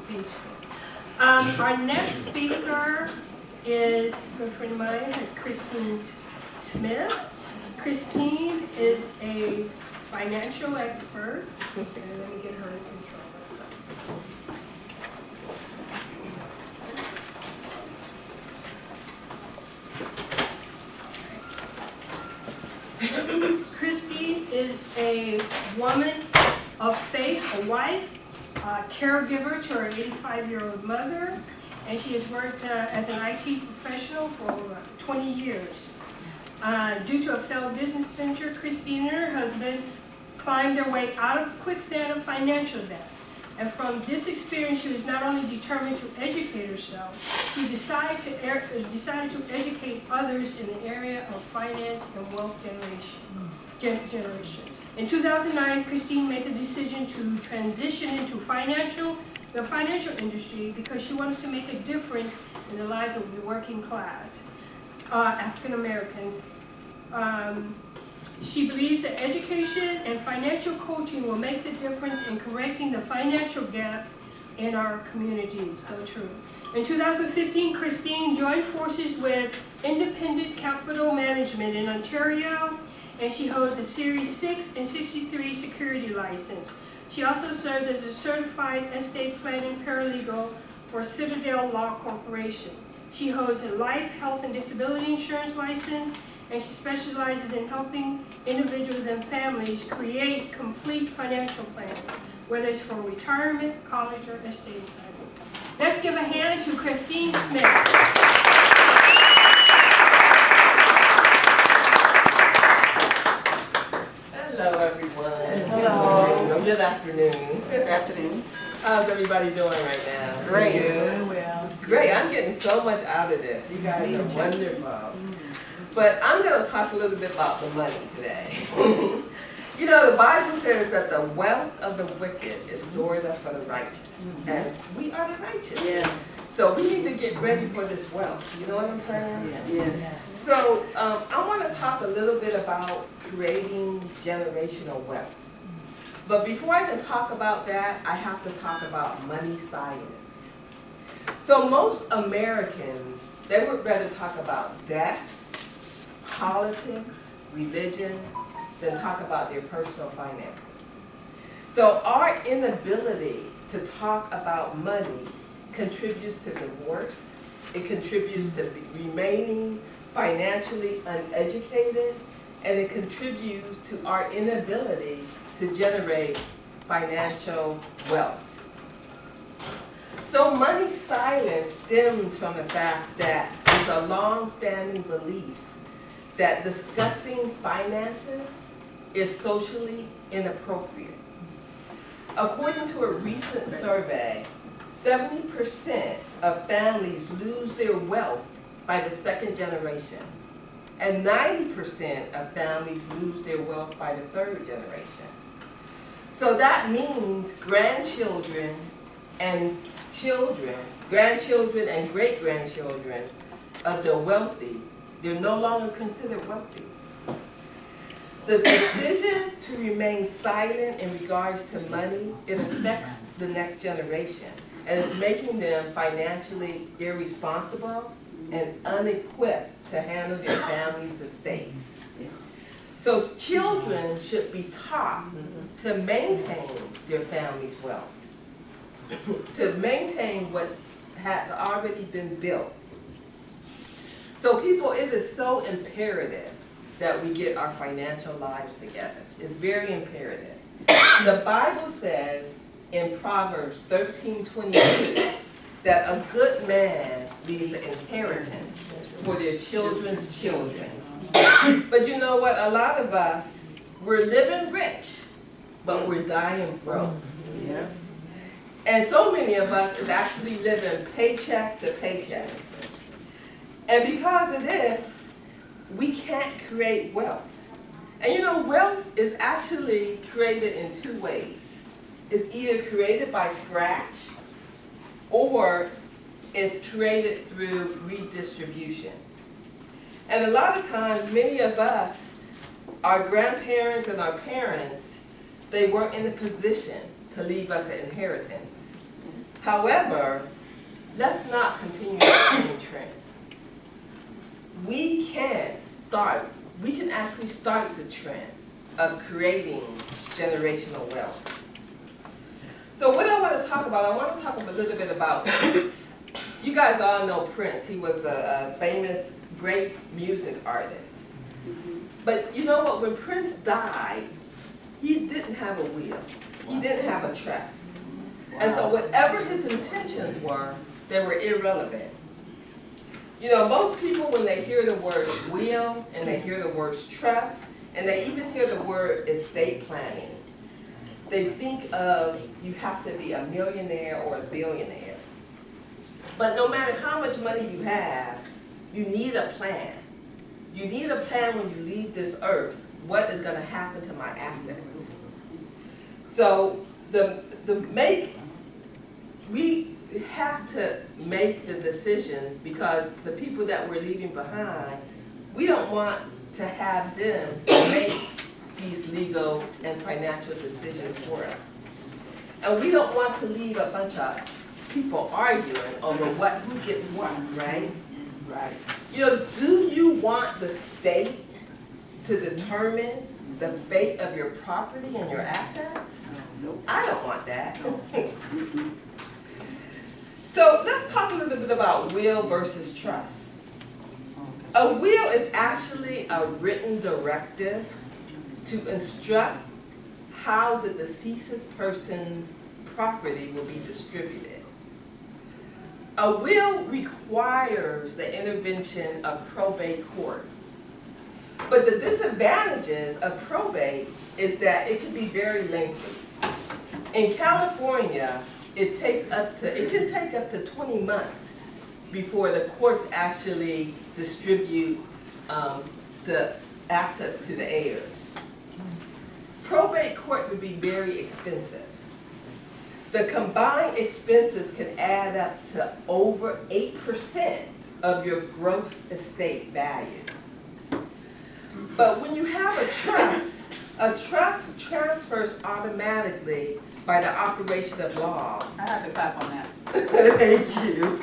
Facebook. Our next speaker is a good friend of mine, Christine Smith. Christine is a financial expert. And let me get her in control. Christine is a woman of faith, a wife, a caregiver to her 85-year-old mother, and she has worked as an IT professional for over 20 years. Due to a failed business venture, Christine and her husband climbed their way out of quicksand of financial debt. And from this experience, she was not only determined to educate herself, she decided to educate others in the area of finance and wealth generation. In 2009, Christine made the decision to transition into the financial industry because she wanted to make a difference in the lives of the working class, African Americans. She believes that education and financial coaching will make the difference in correcting the financial gaps in our communities. So true. In 2015, Christine joined forces with Independent Capital Management in Ontario, and she holds a Series 6 and 63 security license. She also serves as a certified estate planning paralegal for Citadel Law Corporation. She holds a life, health, and disability insurance license, and she specializes in helping individuals and families create complete financial plans, whether it's for retirement, college, or estate planning. Let's give a hand to Christine Smith. Hello, everyone. Hello. Good afternoon. Good afternoon. How's everybody doing right now? Great. Good? Well. Great. I'm getting so much out of this. You guys are wonderful. But I'm going to talk a little bit about the money today. You know, the Bible says that the wealth of the wicked is stored up for the righteous. And we are the righteous. Yes. So we need to get ready for this wealth. You know what I'm saying? Yes. So I want to talk a little bit about creating generational wealth. But before I can talk about that, I have to talk about money science. So most Americans, they would rather talk about debt, politics, religion, than talk about their personal finances. So our inability to talk about money contributes to divorce. It contributes to remaining financially uneducated, and it contributes to our inability to generate financial wealth. So money silence stems from the fact that it's a long-standing belief that discussing finances is socially inappropriate. According to a recent survey, 70% of families lose their wealth by the second generation, and 90% of families lose their wealth by the third generation. So that means grandchildren and great-grandchildren of the wealthy, they're no longer considered wealthy. The decision to remain silent in regards to money, it affects the next generation, and it's making them financially irresponsible and unequipped to handle their family's estates. So children should be taught to maintain their family's wealth, to maintain what has already been built. So people, it is so imperative that we get our financial lives together. It's very imperative. The Bible says in Proverbs 13:28 that a good man leaves an inheritance for their children's children. But you know what? A lot of us, we're living rich, but we're dying broke. Yeah. And so many of us is actually living paycheck to paycheck. And because of this, we can't create wealth. And you know, wealth is actually created in two ways. It's either created by scratch, or it's created through redistribution. And a lot of times, many of us, our grandparents and our parents, they weren't in a position to leave us an inheritance. However, let's not continue the same trend. We can actually start the trend of creating generational wealth. So what I want to talk about, I want to talk a little bit about Prince. You guys all know Prince. He was the famous, great music artist. But you know what, when Prince died, he didn't have a will. He didn't have a trust. And so whatever his intentions were, they were irrelevant. You know, most people, when they hear the word will, and they hear the words trust, and they even hear the word estate planning, they think of you have to be a millionaire or a billionaire. But no matter how much money you have, you need a plan. You need a plan when you leave this earth, what is going to happen to my assets. So we have to make the decision, because the people that we're leaving behind, we don't want to have them make these legal and financial decisions for us. And we don't want to leave a bunch of people arguing over who gets what, right? Right. You know, do you want the state to determine the fate of your property and your assets? I don't want that. So let's talk a little bit about will versus trust. A will is actually a written directive to instruct how the deceased person's property will be distributed. A will requires the intervention of probate court. But the disadvantages of probate is that it can be very lengthy. In California, it can take up to 20 months before the courts actually distribute the assets to the heirs. Probate court would be very expensive. The combined expenses can add up to over 8% of your gross estate value. But when you have a trust transfers automatically by the operation of law. I have to clap on that. Thank you.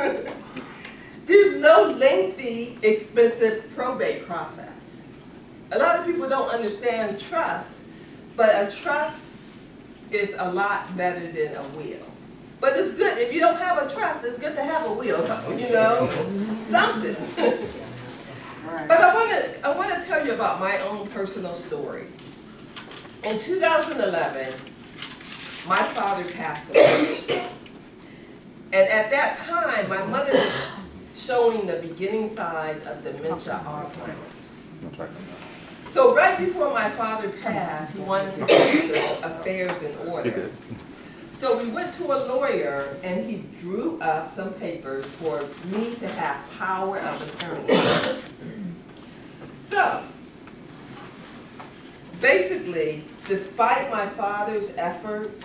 There's no lengthy, expensive probate process. A lot of people don't understand trust, but a trust is a lot better than a will. But it's good, if you don't have a trust, it's good to have a will, you know, something. Right. But I want to tell you about my own personal story. In 2011, my father passed away. And at that time, my mother was showing the beginning signs of dementia Alzheimer's. So right before my father passed, he wanted to get his affairs in order. So we went to a lawyer, and he drew up some papers for me to have power of attorney. So, basically, despite my father's efforts,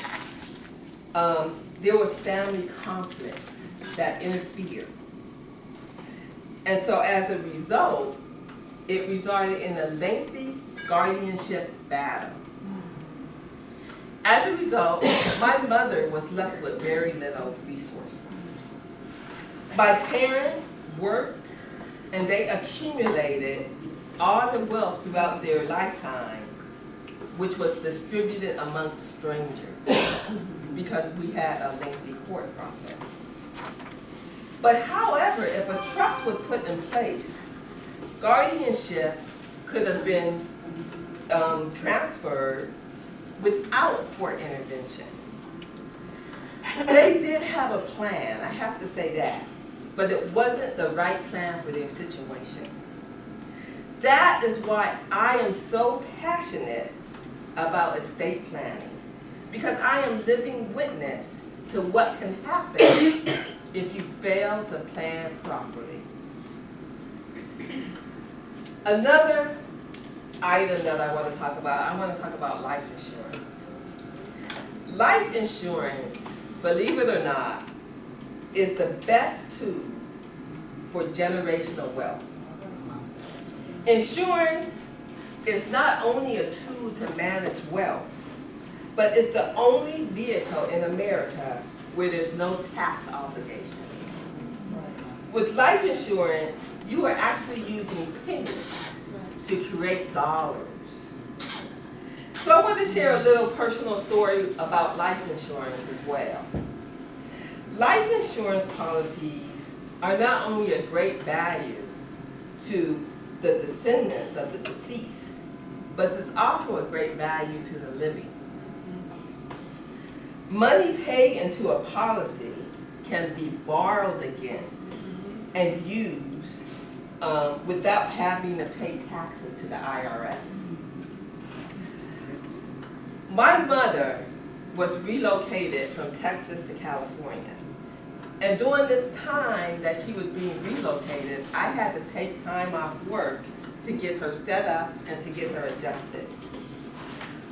there was family conflicts that interfered. And so as a result, it resulted in a lengthy guardianship battle. As a result, my mother was left with very little resources. My parents worked, and they accumulated all the wealth throughout their lifetime, which was distributed amongst strangers because we had a lengthy court process. But however, if a trust was put in place, guardianship could have been transferred without court intervention. They did have a plan, I have to say that, but it wasn't the right plan for their situation. That is why I am so passionate about estate planning, because I am living witness to what can happen if you fail to plan properly. Another item that I want to talk about life insurance. Life insurance, believe it or not, is the best tool for generational wealth. Insurance is not only a tool to manage wealth, but it's the only vehicle in America where there's no tax obligation. With life insurance, you are actually using pennies to create dollars. So I want to share a little personal story about life insurance as well. Life insurance policies are not only a great value to the descendants of the deceased, but it's also a great value to the living. Money paid into a policy can be borrowed against and used without having to pay taxes to the IRS. My mother was relocated from Texas to California. And during this time that she was being relocated, I had to take time off work to get her set up and to get her adjusted.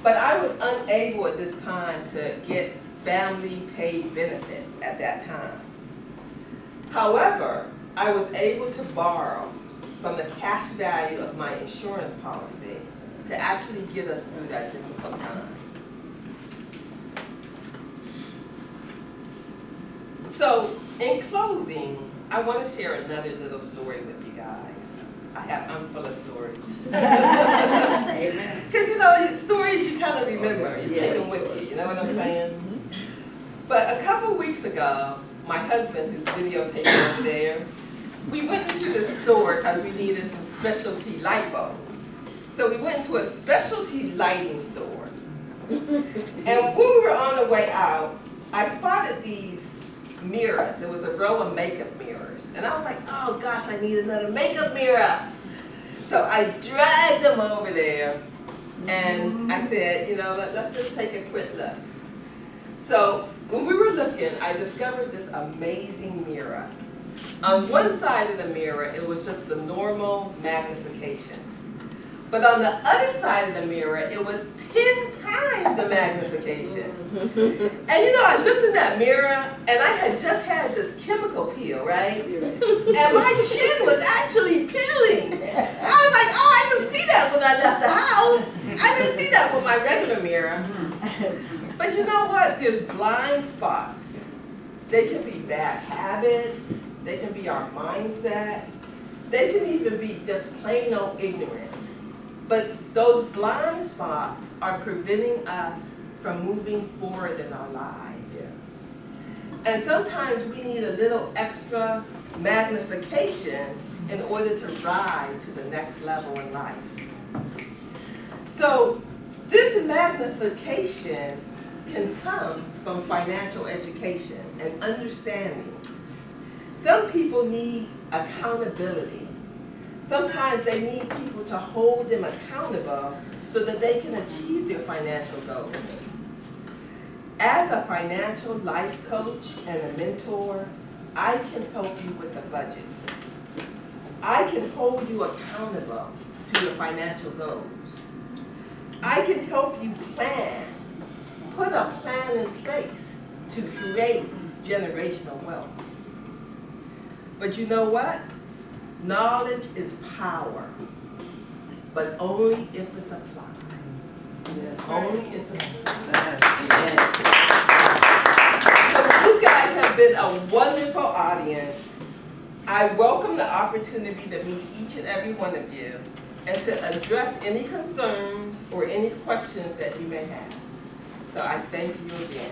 But I was unable at this time to get family paid benefits at that time. However, I was able to borrow from the cash value of my insurance policy to actually get us through that difficult time. So, in closing, I want to share another little story with you guys. I'm full of stories. Amen. Because, you know, stories you kind of remember. You take them with you, you know what I'm saying? But a couple weeks ago, my husband, who's videotaping over there, we went into the store because we needed some specialty light bulbs. So we went into a specialty lighting store. And when we were on the way out, I spotted these mirrors. There was a row of makeup mirrors. And I was like, oh gosh, I need another makeup mirror. So I dragged them over there and I said, you know, let's just take a quick look. So when we were looking, I discovered this amazing mirror. On one side of the mirror, it was just the normal magnification. But on the other side of the mirror, it was 10 times the magnification. And you know, I looked in that mirror, and I had just had this chemical peel, right? And my chin was actually peeling. I was like, oh, I didn't see that when I left the house. I didn't see that with my regular mirror. But you know what? There's blind spots. They can be bad habits. They can be our mindset. They can even be just plain old ignorance. But those blind spots are preventing us from moving forward in our lives. Yes. And sometimes we need a little extra magnification in order to rise to the next level in life. So this magnification can come from financial education and understanding. Some people need accountability. Sometimes they need people to hold them accountable so that they can achieve their financial goals. As a financial life coach and a mentor, I can help you with a budget. I can hold you accountable to your financial goals. I can help you plan, put a plan in place to create generational wealth. But you know what? Knowledge is power, but only if it's applied. Yes. Only if it's applied. Yes. So you guys have been a wonderful audience. I welcome the opportunity to meet each and every one of you and to address any concerns or any questions that you may have. So I thank you again.